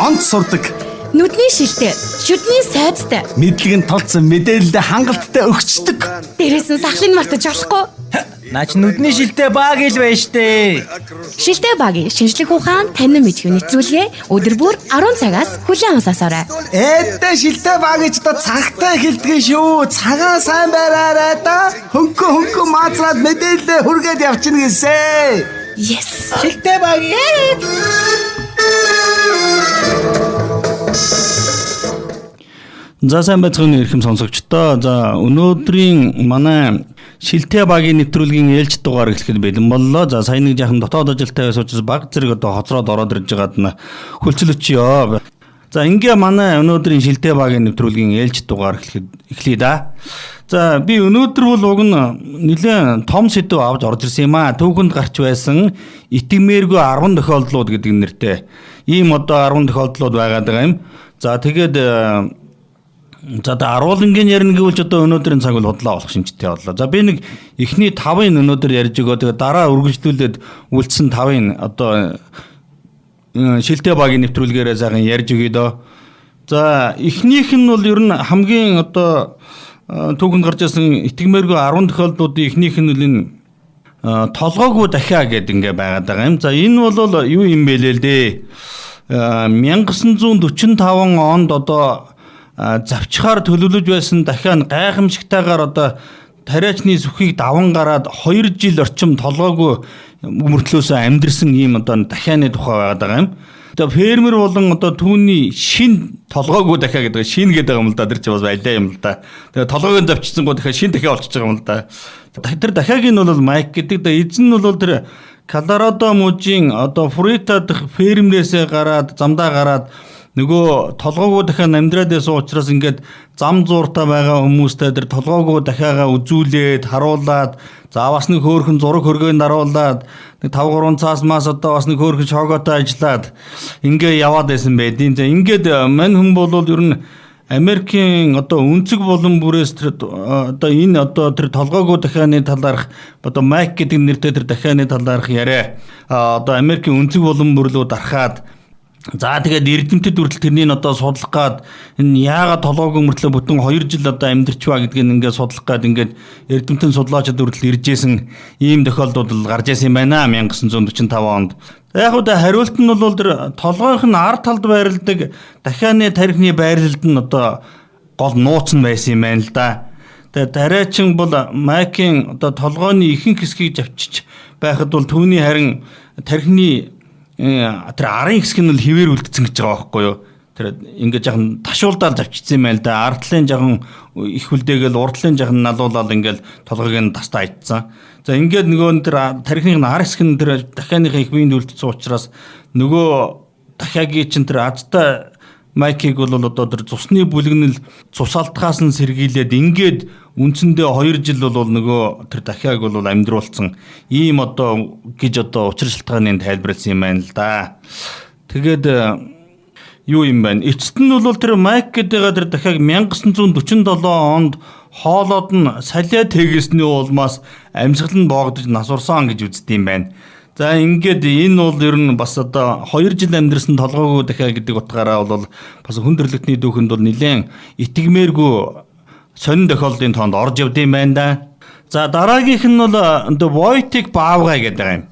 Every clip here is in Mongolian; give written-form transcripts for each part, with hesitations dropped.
онц сурдаг. Нүдний шилтэй, шүдний сайдтай. Мэдлэг нь толцсон мэдээлэлд хангалттай өгчдөг. Дээрээс нь сахлыг мартаж болохгүй. Наач нүдний шилтэй баг ил байна штэ. Шилтэй багийн шинжлэх ухаан танин мэдхүй нэвтрүүлгээ өдөр бүр 10 цагаас хүлээн авсаасаарай. Эддэ шилтэй баг гэж та цагтаа хэлдэг шүү. Цагаан сайн байраарай да. Хөнгө маацраад мэдээлэл хүргээд явчихна гэсэн. Yes. Шилтэй баг. За сайн байцгаана эрхэм сонсогчдоо. За өнөөдрийн манай шилтэй багийн нэвтрүүлгийн ээлж дугаар эхлэхэд бэлэн боллоо. За сайн нэг жаахан дотоод ажилтай байсан учраас баг зэрэг одоо хоцроод ороод ирж байгаад нь хүлцэлөчөө. За ингээ манай өнөөдрийн шилтэй багийн нэвтрүүлгийн ээлж дугаар эхлэе да. За би өнөөдөр бол уг нь нэлээд том сэдв авч орж ирсэн юм аа. Түүхэнд гарч байсан итгэмээргүй 10 тохиолдлууд гэдэг нэртэй ийм одоо 10 тохиолдлууд байгаад байгаа юм. За тэгээд за аруулангийн ярина гэвэл ч одоо өнөөдрийн цаг бол худлаа болох шинжтэй боллоо. За би нэг эхний 5-ыг өнөөдөр ярьж өгөө. Тэгээд дараа үргэлжлүүлээд үлдсэн 5-ыг одоо шилтэй багийн нэвтрүүлгээрээ сайхан ярьж өгье дөө. За эхнийх нь бол ер нь хамгийн одоо түүхэнд гарч ирсэн итгэмээргүй 10 тохиолдлуудын эхнийх нь бол энэ толгойгүй дахиа гэдэг ингээ байгаад байгаа юм. За энэ бол юу юм бэ лээ л дээ. 1945 онд одоо завчхаар төлөвлөж байсан дахиа гайхамшигтайгаар одоо тариачны сүхийг даван гараад 2 жил орчим толгойгүй мөртлөөсөө амьдрсан ийм одоо дахианы тухай байгаа юм. Одоо фермер болон одоо түүний шин толгойгүй дахиа гэдэг шин гэдэг юм л да. Тэр чинь бас байлаа юм л да. Тэгээ толгойг завчсан гоо дахиа шин дахиа болчихж байгаа юм л да. Тэр дахиаг нь бол Майк гэдэг. Эзэн нь бол тэр Колорадо мужийн одоо Фрита дэх фермерээсээ гараад замдаа гараад нөгөө толгойгүй дахиа амьдраад байсан учраас ингээд зам зууртаа байгаа хүмүүстэй тэр толгойгүй дахиагаа үзүүлээд харуулад заавас нэг хөөрхөн зураг хөргөөнд харуулад нэг 5-3 цаас мас одоо бас нэг хөөрхөн шогоотой ажиллаад ингээ яваад байсан байдیں۔ За ингээд мань хүн бол ер нь Америкийн одоо өнцөг болон бүрээс тэр одоо энэ одоо тэр толгойгүй дахианы талаарх одоо Майк гэдэг нэртэй тэр дахианы талаарх яриа одоо Америкийн өнцөг болон бүрлөө дарахад за тэгээд эрдэмтэд хүртэл тэрнийг одоо судлах гад энэ яагаад толгойгүй мөртлөө бүтэн 2 жил одоо амьдарч ба гэдгийг ингээд судлах гад ингээд эрдэмтэн судлаачид хүртэл иржсэн ийм тохиолдууд гарч ирсэн юм байна 1945 онд. Яг уу хариулт нь бол тэр толгойх нь ард талд байрладаг дахианы тархины байрлалд нь одоо гол нууц нь байсан юм байна л да. Тэгээд тариачин бол Майкийн одоо толгойн ихэнх хэсгийг завчиж байхад бол түүний харин тархины тэр арын хэсэг нь л хിവэр үлдсэн гэж байгаа байхгүй юу. Тэр ингээд жаахан ташуулдаар завччихсан юм байна л да. Ардлын жаахан их үлдээгээл урдлын жаахан налуулаад ингээд толгойг нь тастаа ичсэн. За ингээд нөгөө тэр тархины ар хэсэг нь тэр дахианыхаа их биеинд үлдсэн учраас нөгөө дахиагийн чинь тэр азтай Майкийг бол одоо тэр цусны бүлэгнэл цусалтгаас нь сэргийлээд ингээд үндсэндээ 2 жил бол нөгөө тэр дахиаг бол амьдруулсан ийм одоо гэж одоо учир шалтгааныг тайлбарласан юм байна л да. Тэгээд юу юм бэ? Эцэст нь бол тэр Майк гэдэг тэр дахиаг 1947 онд хоолоод нь салиа тэгээсний улмаас амьсгал нь боогдож насурсан гэж үздэг юм байна. За ингээд энэ бол ер нь бас одоо 2 жил амьдэрсэн толгойгүй дахиа гэдэг утгаараа бол бас хүн төрөлхтний дүүхэнд бол нэлээд итгэмээргүй сонин тохиолдлын тоонд орж явд юм байна да. За дараагийнх нь бол The Wojtek Baavgai гэдэг юм.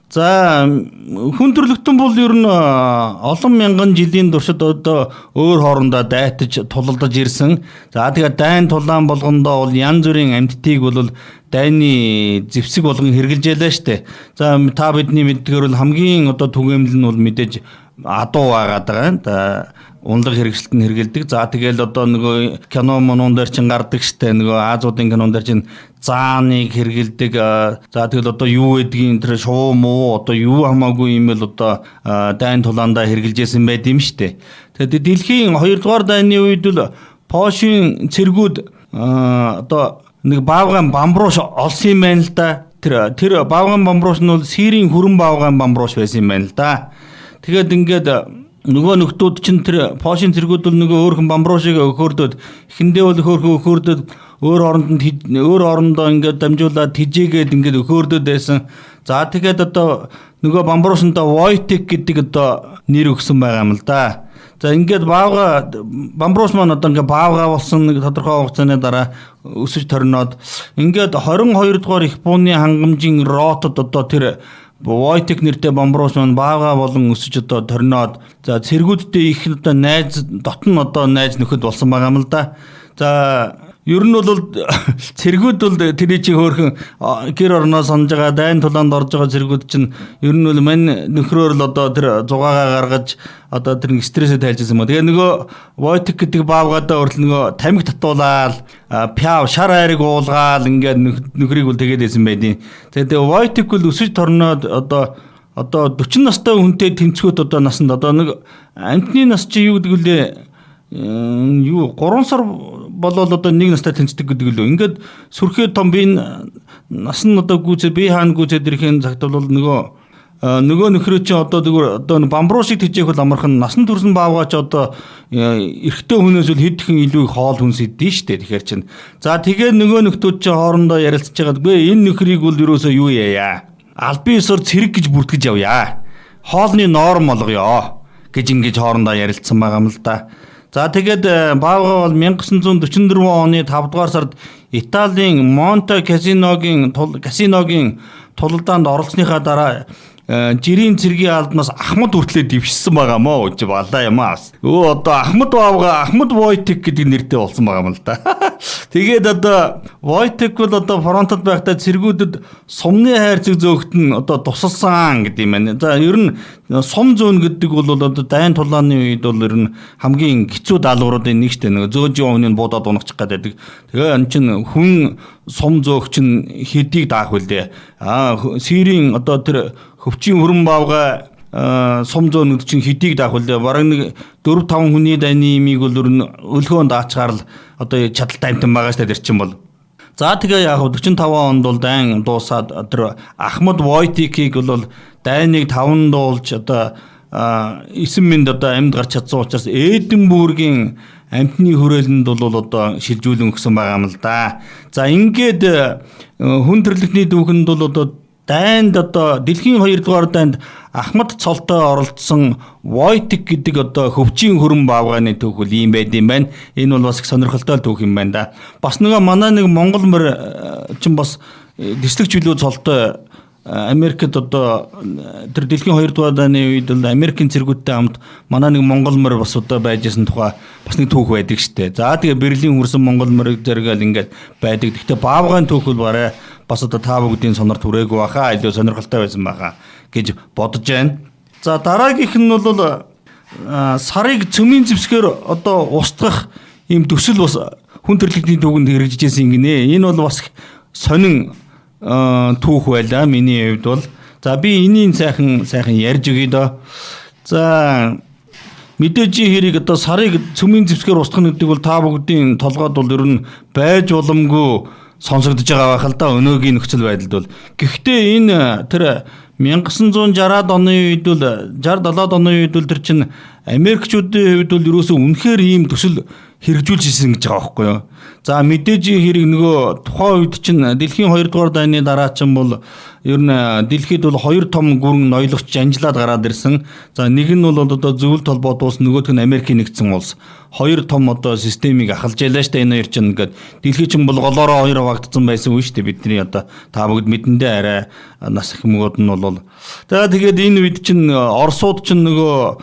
За хүн төрөлхтөн бол ер нь олон мянган жилийн туршид одоо өөр хоорондоо дайтаж тулалдаж ирсэн. За тэгээд дайн тулаан болгондоо бол янз бүрийн амьтдыг бол дайны зэвсэг болгон хэрглэжээлээ штэ. За та бидний мэддгээр бол хамгийн одоо түгээмэл нь бол мэдээж адуу байгаад байгаа. Ундаг хэрэгжилт нь хэрэгэлдэг. За тэгэл одоо нөгөө кино монон дээр чин гардаг штэ. Нөгөө Азиудын кинон дээр чин зааныг хэрэгэлдэг. За тэгэл одоо юу гэдгийг тэр шуу муу одоо юу хамаагүй юм л одоо дайн тулаандаа хэрэгжилжсэн байд юм штэ. Тэгээд дэлхийн 2 дугаар дайны үед бол Польшийн цэргүүд одоо нэг Баавгайн бамбрууш олсон юм байна л да. Тэр Баавгайн бамбрууш нь бол Сирийн хүрэн Баавгайн бамбрууш байсан юм байна л да. Тэгээд ингээд нөгөө нөхдүүд чинь тэр Польшийн цэргүүд бол нөгөө өөрхөн бамбруушиг өгөхөрдөд эхэндээ бол өгөхөрдөд өөр орондоо ингээд дамжуулаад тижээгээд ингээд өгөхөрдөд байсан. За тэгээд одоо нөгөө Бамбруусанд Wojtek гэдэг одоо нэр өгсөн байгаа юм л да. За ингээд Бамбруус маань одоо ингээд баавга болсон нэг тодорхой хугацааны дараа өсөж торноод ингээд 22 дугаар их бууны хангамжийн ротод одоо тэр Wojtek нэртэй Бамбруус маань баавга болон өсөж одоо торноод за цэргүүдтэй их одоо найз дотн одоо найз нөхөд болсон байгаа юм л да. За ер нь бол цэргүүд бол тэрий чи хөөрхөн гэр орноо санаж байгаа дайн тулаанд орж байгаа цэргүүд чинь ер нь бол мань нөхрөөр л одоо тэр зугаагаа гаргаж одоо тэр стрессээ тайлжсэн юм. Тэгээ нөгөө Wojtek гэдэг баавгадаа өрл нөгөө тамхи татуулаад пяв шар айрыг уулгаал ингээд нөхрийг бол тэгээд байсан байдیں۔ Тэгээ Wojtek бол өсөж торноод одоо 40 настай хүнтэй тэнцвэт одоо насанд одоо нэг амтны нас чи юу гэдэг үлээ юу 3 сар болол одоо 1 настай тэнцдэг гэдэг лөө. Ингээд сүрхээ том би нас нь одоо гүйцээ би хаана гүйцээд ирэхин цагт бол нөгөө нөхрөө чи одоо Бамбруус шиг тэжээх бол амархан насан турш баавгаач одоо эрэгтэй хүнээс үл хэд хэдэн илүү хоол хүнс идэв штэ. Тэгэхээр чин за тэгээ нөгөө нөхдүүд чи хоорондоо ярилцж байгаад гүй энэ нөхрийг бол юусоо юу яая албан ёсоор цэрэг гэж бүртгэж явъя. Хоолны норм болгоё гэж ингэж хоорондоо ярилцсан байгаа юм л да. За тэгээд баавга бол 1944 оны 5 дугаар сард Италийн Монте Кассиногийн тулалдаанд оролцсныхаа дараа жирийн цэргийн албанаас Ахмад хүртлээ дэвшсэн байгаа мó гэж балаа юм аа. Одоо Ахмад баавга Ахмад Wojtek гэдэг нэртэй болсон байгаа юм л да. Тэгээд одоо Wojtek бол одоо фронтод байхдаа цэргүүдэд сумны хайрцаг зөөгт нь одоо тусалсан гэдэг юм байна. За ер нь сум зөөн гэдэг бол одоо дайн тулааны үед бол ер нь хамгийн хэцүү даалгавруудын нэг штэ нэг зөөжийн өмнө буудаад унагчих гэдэг. Тэгээ эн чинь хүн сум зөөх чинь хэдийг даах вүлээ. Сирийн одоо тэр хөвчийн хөрөн баавга сум зөөнүүд чинь хэдийг даах вүлээ. Бараг нэг 4-5 хүний дайны имийг бол ер нь өлгөөнд даачгаар л одоо чадaltaй амтан байгаа штэ тэр чинь бол. За тэгээ яг 45 онд бол дайн дуусаад тэр Ахмад Wojtek-ийг бол дайныг 5 дуулж одоо 9 одоо амьд гарч чадсан учраас Эдинбургийн амтны хүрээлэнд бол одоо шилжүүлэн өгсөн байгаа юм л да. За ингээд хүн төрлөختний дүүхэнд бол одоо дайнд одоо дэлхийн 2 дугаар дайнд Ахмад цолтой оролцсон Wojtek гэдэг одоо хөвчийн хөрөн баавганы түүх бол ийм байд юм байна. Энэ бол бас их сонирхолтой түүх юм байна да. Бас нөгөө манай нэг Монгол мөр чинь бас дэслэгч билүү цолтой Америкт одоо тэр дэлхийн 2 дугаар дайны үед Америкийн цэргүүдтэй хамт манай нэг монгол мөр бас одоо байжсэн тухай бас нэг түүх байдаг штэ. За тэгээ Берлин хүрсэн монгол мөр зэрэгэл ингээд байдаг. Гэхдээ баавгын түүх бол барай бас одоо та бүгдийн сонор түрээгүй баха илүү сонирхолтой байсан баха гэж бодож байна. За дараагийнх нь бол сарыг цөмийн зэвсгээр одоо устгах ийм төсөл бас хүн төрөлхтний түүхэнд хэрэгжижсэн гинэ. Энэ бол бас сонин түүх байлаа миний хувьд бол. За би энийг сайхан ярьж өгье доо. За мэдээж хэрэг одоо сарыг цөмийн зэвсгээр устгах гэдэг бол та бүгдийн толгойд бол ер нь байж боломгүй сонсогдож байгаа байх л да өнөөгийн нөхцөл байдалд бол. Гэхдээ энэ тэр 1960-аад оны үед бол 60-70-аад оны үед бол тэр чинь Америкчүүдийн хувьд бол ерөөсөө үнэхээр ийм төсөл хэрэгжүүлж ирсэн гэж байгаа байхгүй юу. За мэдээж хэрэг нөгөө тухайн үед чинь дэлхийн 2 дугаар дайны дараа чинь бол ер нь дэлхийд бол 2 том гүрэн ноёлогч анжлаад гараад ирсэн. За нэг нь бол одоо зөвлөлт холбоот улс, нөгөөх нь Америкийн нэгдсэн улс. 2 том одоо системийг ахалж ялаа штэ энэ хоёр чинь ингээд дэлхий чинь бол голоороо 2 хавагдсан байсан үе штэ бидний одоо та бүгд мэдэндээ арай нас их мөгөөд нь бол. Тэгээд энэ үед чинь Оросууд чинь нөгөө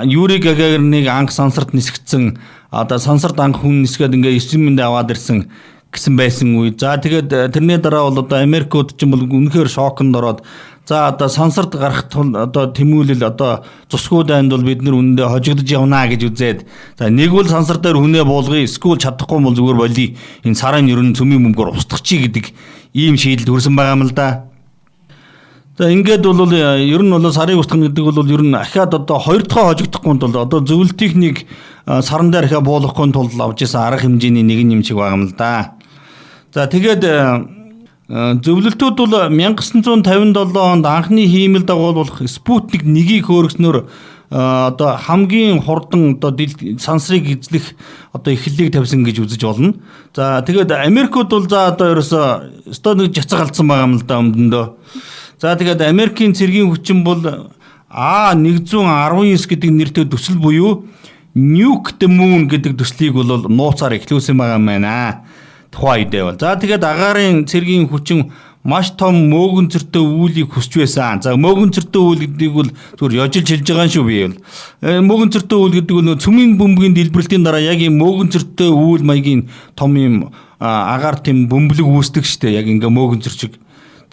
Юрий Гагариныг анх сансарт нисгдсэн одоо сансарт анх хүн нисгээд ингээ 9 аваад ирсэн гэсэн байсан үе. За тэгээд тэрний дараа бол одоо Америкууд ч юм бол үнэхээр шоконд ороод за одоо сансарт гарах одоо тэмүүлэл одоо цусгүй дайнд бол бид нэр үнэндээ хожигдож явнаа гэж үзээд за нэг бол сансар дээр хүнээ буулгая эсвэл чадахгүй бол зүгээр болий энэ сарын ер нь цөмийн бөмбөр устгах чи гэдэг ийм шийдэл хүрсэн байгаа юм л да. За ингээд бол ер нь бол сарыг устгах гэдэг бол ер нь ахаад одоо 2 дахь хожигдохгүй тул одоо зөвлөлт техник саран дээр ахаа буулгахгүй тул авч исэн арга хэмжээний нэг юм шиг байгаа юм л да. За тэгээд зөвлөлтүүд бол 1957 онд анхны хиймэл дагуулах Спутник 1-ийг хөөргснөөр одоо хамгийн хурдан одоо сансрыг эзлэх одоо эхлэлийг тавьсан гэж үзэж болно. За тэгээд Америкууд бол за одоо ерөөсөө нэг жацаг алдсан байгаа юм л да өмдөндөө. За тэгээд Америкийн цэргийн хүчин бол А119 гэдэг нэртэй төсөл буюу Nuke the Moon гэдэг төслийг бол нууцаар эхлүүлсэн байгаа юм байна. Тухайн үедээ бол. За тэгээд агаарын цэргийн хүчин маш том мөөгөнцөртэй үүлийг хүсч байсан. За мөөгөнцөртэй үйл гэдгийг бол зүгээр яжиж хэлж байгаа шүү би бол. Мөөгөнцөртэй үйл гэдэг нь цөмийн бөмбөгийн дэлбэрэлтийн дараа яг ийм мөөгөнцөртэй үйл маягийн том юм агаар тийм бөмбөлөг үүсдэг штэ. Яг ингээ мөөгөнцөр шиг.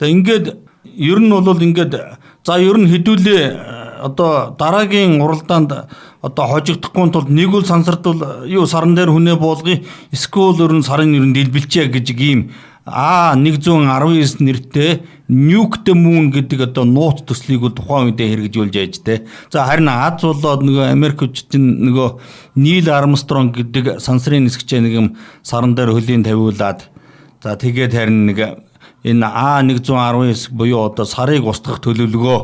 За ингээд ер нь бол ингээд за ер нь хэдүүлээ одоо дараагийн уралдаанд одоо хожигдохгүй тулд нэг үл сансардвал юу саран дээр хүнээ буулгая эсвэл ер нь сарын ер нь дэлбэлчээ гэж ийм А119 нэртэй Nuke the Moon гэдэг одоо нууц төслийг бол тухайн үедээ хэрэгжүүлж яаж те. За харин Аз болоод нөгөө Америкчдын нөгөө Neil Armstrong гэдэг сансрын нисгчээ нэг юм саран дээр хөлийн тавиулаад за тэгээд харин нэг энэ А119 буюу одоо сарыг устгах төлөвлөгөө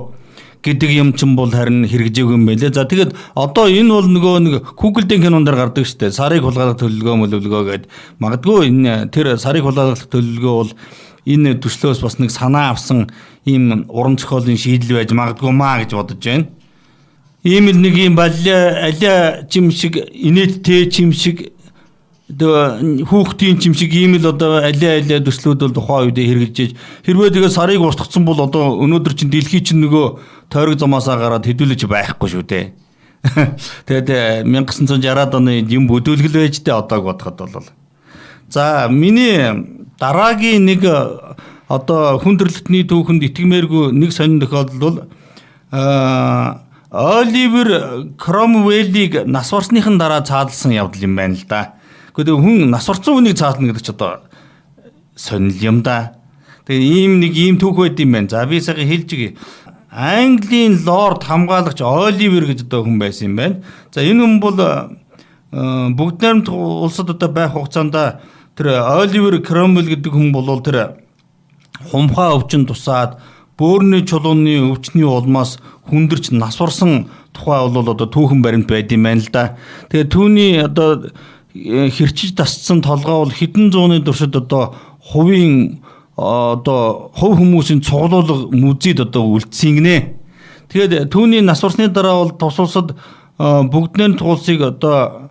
гэдэг юм чин бол харин хэрэгжээгүй юм байлээ. За тэгээд одоо энэ бол нөгөө нэг Google-ийн кинонд гардаг штэ. Сарыг хулгайлах төлөвлөгөө гэдэг. Магадгүй энэ тэр сарыг хулгайлах төлөвлөгөө бол энэ төслөөс бас нэг санаа авсан ийм уран зохиолын шийдэл байж магадгүй маа гэж бодож байна. Ийм л нэг юм аля чим шиг инээдтэй чим шиг хүүхдийн чим шиг ийм л одоо аля төслүүд бол тухайн үедээ хэрэгжиж хэрвээ тэгээ сарыг устгацсан бол одоо өнөөдөр чинь дэлхий чинь нөгөө тойрог замаасаа гараад хэдүүлж байхгүй шүү дээ. Тэгээд 1960-аад оны юм бүдүүлгэл байж дээ одоог бодоход бол. За миний дараагийн нэг одоо хүндрэлтний түүхэнд итгэмээргүй нэг сонин тохиолдол бол Оливер Кромвеллийг нас барсныхан дараа цаадалсан явдал юм байна л да. Гэхдээ хүн нас барсан хүнийг цаадна гэдэг ч одоо сонирхол юм да. Тэгээ ийм түүх байд юм байна. За би сая хэлж өгье. Английн лорд хамгаалагч Оливер гэж одоо хүн байсан юм байна. За энэ хүн бол бүгд найрамд улсад одоо байх хугацаанд тэр Оливер Кромвелл гэдэг хүн бол тэр хумхаа өвчин тусаад бөөрийн чулууны өвчний улмаас хүндэрч нас барсан тухай бол одоо түүхэн баримт байд юм байна л да. Тэгээ түүний одоо хэрчиж тасцсан толгой бол хэдэн зууны туршид одоо хувийн одоо хувь хүмүүсийн цуглуулга мүзид одоо үлдсэн гинэ. Тэгээд түүний нас барсны дараа бол тус улсад бүгд найрамдах улсыг одоо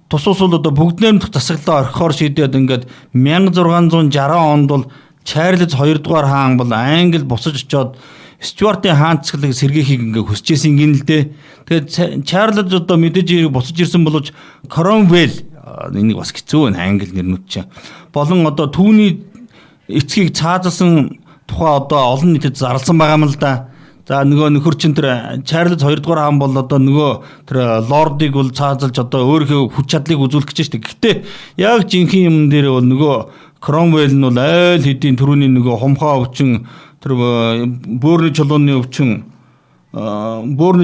тус улс бол одоо бүгд найрамдах засаглалаа орхихоор шийдээд ингээд 1660 онд бол Чарльз 2 дугаар хаан бол Англи буцаж очоод Стюартын хаанцлагыг сэргээхийг ингээ хүсэж исэн гин л дээ. Тэгээд Чарльз одоо мэдээж ирэх буцаж ирсэн боловч Кромвелл энийг бас хэцүү байна англи нэрнүүд чинь. Болон одоо түүний эцгийг цаазалсан тухай одоо олон нийтэд зарласан байгаа юм л да. За нөгөө нөхөр чин тэр Чарльз 2 дугаар хаан бол одоо нөгөө тэр лордыг бол цаазалж одоо өөрийнхөө хүч чадлыг үзүүлэх гэж штэ. Гэхдээ яг жинхэнэ юм дээр бол нөгөө Кромвелл нь бол айл хэдийн төрөний нөгөө хумхаа өвчин тэр бөөрийн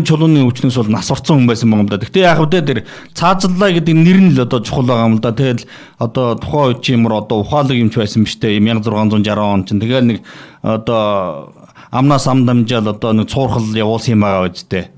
чулууны өвчнөөс бол нас орсон хүн байсан юм да. Гэхдээ яг хөдөө тэр цаазаллаа гэдэг нэр нь л одоо чухал байгаа юм л да. Тэгэл одоо тухайн үед чи юмр одоо ухаалаг юмч байсан юм штэ 1660 он чинь тэгэл нэг одоо амнаас ам дамжаал одоо нэг цуурхал явуулсан юм байгаа үстэй.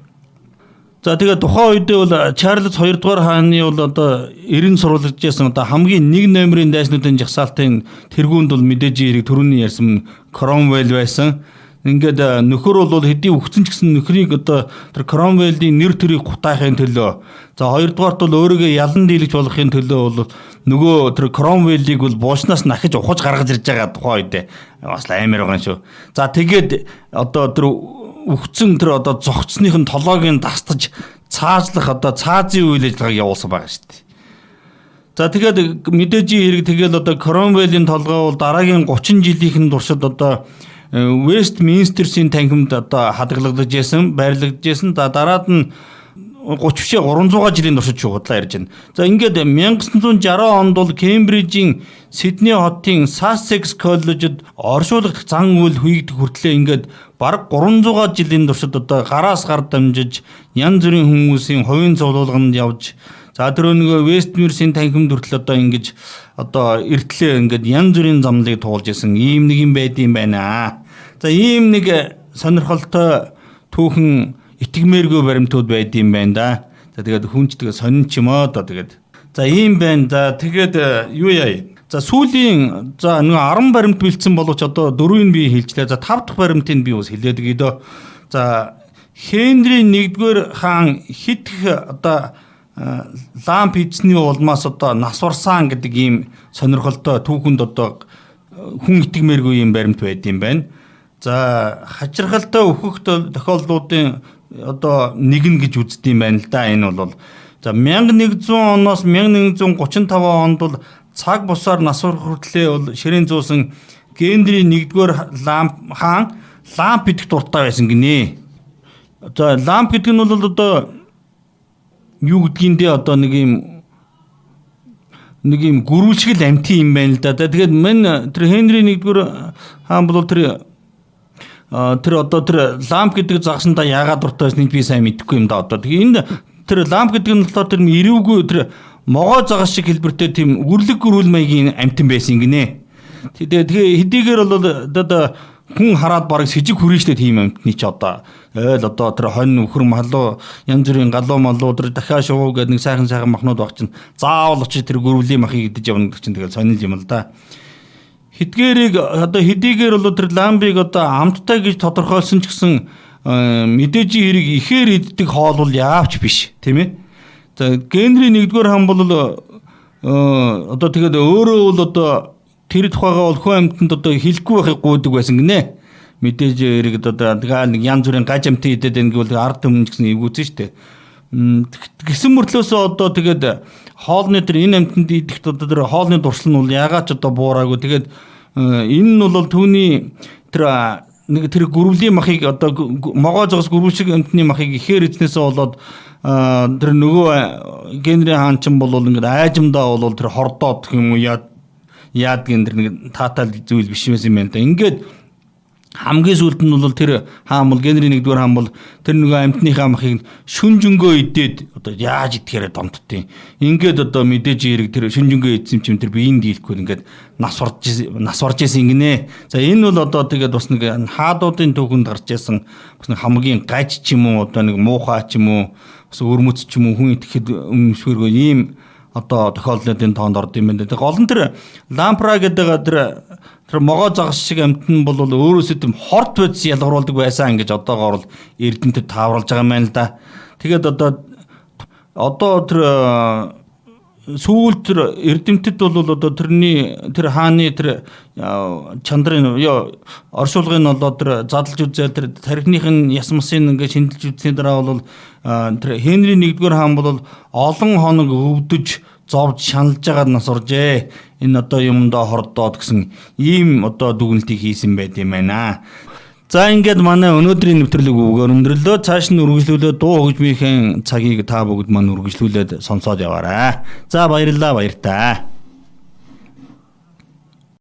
За тэгээд тухайн үедээ бол Чарльз 2 дугаар хааны бол одоо 90 сурвалжж байсан одоо хамгийн нэг номерын дайснуудын жагсаалтын тэргуунд бол мэдээж хэрэг төрөний ярьсан Кромвелл байсан. Ингээд нөхөр бол хэдий өгцөн ч гэсэн нөхрийг одоо тэр Кромвеллийн нэр төрийг гутаахын төлөө за 2 дугаарт бол өөрийгөө ялан дийлгэж болохын төлөө бол нөгөө тэр Кромвеллийг бол буушнаас нахиж ухаж гаргаж ирж байгаа тухайн үедээ бас амар байгаа шүү. За тэгээд одоо тэр өгцөн тэр одоо зогцсных нь толоог нь дастаж цаазлах одоо цаазын үйл ажиллагааг явуулсан байгаа шүү дээ. За тэгээд мэдээж хэрэг тэгэл одоо Кромвеллийн толгой бол дараагийн 30 жилийнхэн туршид одоо Вестминстерсийн танхимд одоо хадгалагдаж байсан, байрлагдаж байсан. За дараад нь 30 биш 300 жилийн туршид шуудлаа ярьж байна. За ингээд 1960 онд бол Кембрижийн Сидней хотын Sussex коллежид оршуулгах зан үйл хийгдэх хүртлээр ингээд бараг 300 жилийн туршид одоо гараас гар дамжиж янз бүрийн хүмүүсийн хувийн цуглуулганд явж за тэр нөгөө Вестминстерсийн танхимд хүртэл одоо ингэж одоо эртлээ ингээд янз бүрийн замлыг туулж исэн ийм нэг юм байд юм байна. За ийм нэг сонирхолтой түүхэн итгэмээргүй баримтууд байд юм байна да. За тэгээд хүнч тэгээ сонин ч юм аа да тэгээд. За ийм байна да. Тэгээд юу яа. За сүүлийн за нэг 10 баримт бэлдсэн боловч одоо 4-ийг би хэлжлээ. За 5 дахь баримтыг би бас хэлээд өгье. За Хенри 1-р хаан хит их одоо ламп эзний улмаас одоо нас барсан гэдэг ийм сонирхолтой түүхэнд одоо хүн итгэмээргүй юм баримт байд юм байна. За хачирхалтай өөхөх тохиолдлуудын одоо нэг нь гэж үздэг юм байна л да. Энэ бол за 1100 оноос 1135 онд бол цаг бусаар нас хүртлээ бол ширээн зуусан Генри 1-р хаан ламп идэх дуртай байсан гинэ. За ламп гэдэг нь бол одоо юу гэдгиймдээ одоо нэг юм гөрүүлшгэл амтын юм байна л да. Тэгээд мань тэр Хенри 1-р хаан бол тэр ламп гэдэг загсандаа яагаад дуртай байсныг би сайн мэдэхгүй юм да. Одоо тэгээд энд тэр ламп гэдэг нь болохоор тэр ирүүгүй тэр могоо загас шиг хэлбэртэй тийм үрлэг гөрүүл маягийн амтан байсан гинэ. Тэгээд хэдийгээр бол одоо хүн хараад бараг с 'жиг хүрээжтэй тийм амтны ч одоо одоо тэр хонь нөхөр малуу янз бүрийн галуу малуу тэр дахиад шувуу гэдэг нэг сайхан махнууд баг чинь заавал очиж тэр гөрвлийн махыг идэж явна гэдэг чинь тэгэл сонирхол юм л да. Хэдгээрийг одоо хэдийгээр бол тэр ламбыг одоо амттай гэж тодорхойлсон ч гэсэн мэдээжийн хэрэг ихээр иддэг хоол бол яавч биш тийм ээ. За Генри 1-р хаан бол одоо тэгээд өөрөө бол одоо тэр тухайгаа бол хүн амьтанд одоо хэлэхгүй байхыг гуйдаг байсан гинэ. Мэдээж хэрэг одоо нэг янз бүрийн гаж амтын идэд энэ гэвэл ард түмэн гэсэн эвгүүцэн штэ. Гэсэн мөртлөөсөө одоо тэгээд хоолны тэр энэ амьтанд идэхт одоо тэр хоолны дурсал нь бол ягаад ч одоо буураагүй. Тэгээд энэ нь бол түүний тэр гөрвлийн махыг одоо могоо зогс гөрвөл шиг амьтны махыг ихээр эзнээсээ болоод тэр нөгөө Генри хаан ч бол ингээд айжмдаа бол тэр хордоод гэх юм уу яад гэн тэр нэг таатал зүйл биш юм байна да. Ингээд хамгийн сүүлд нь бол тэр хаан бол Генри 1-р хаан бол тэр нөгөө амьтныхаа махыг шүнжэнгөө идээд одоо яаж идэхээр домтдیں۔ Ингээд одоо мэдээж хэрэг тэр шүнжэнгөө идсэн чим тэр биеийн дийлэхгүй ингээд нас орж исэн гинэ. За энэ бол одоо тэгээд бас нэг хаадуудын түүхэнд гарч исэн бас нэг хамгийн гаж ч юм уу одоо нэг муухай ч юм уу бас өрмөц ч юм уу хүн итгэхэд өмшвэргүй ийм одоо тохиолдлын тоонд орд юм байна. Гол нь тэр лампра гэдэг тэр могоо загас шиг амтан бол өөрөөсөө тийм хорт бодис ялгаруулдаг байсан гэж одоогоор бол эрдэнэтэд тааварлаж байгаа юм байна л да. Тэгээд одоо тэр сүүл тэр эрдэмтэд бол одоо тэр хааны тэр чандрын оршуулгын бол тэр задлж үзээ тэр тархиных нь яс масын ингээд шинжилж үзсний дараа бол тэр Хенри 1-р хаан бол олон хоног өвдөж зовж шаналж байгаа нас оржээ. Энэ одоо юмдаа хордоод гэсэн ийм одоо дүгнэлтийг хийсэн байт юм байна. За ингээд манай өнөөдрийн нэвтрүүлэг өндөрлөө. Цааш нь үргэлжлүүлээд дуу хөгжмийн цагийг та бүгд маань үргэлжлүүлээд сонсоод яваарай. За баярлалаа баяртай.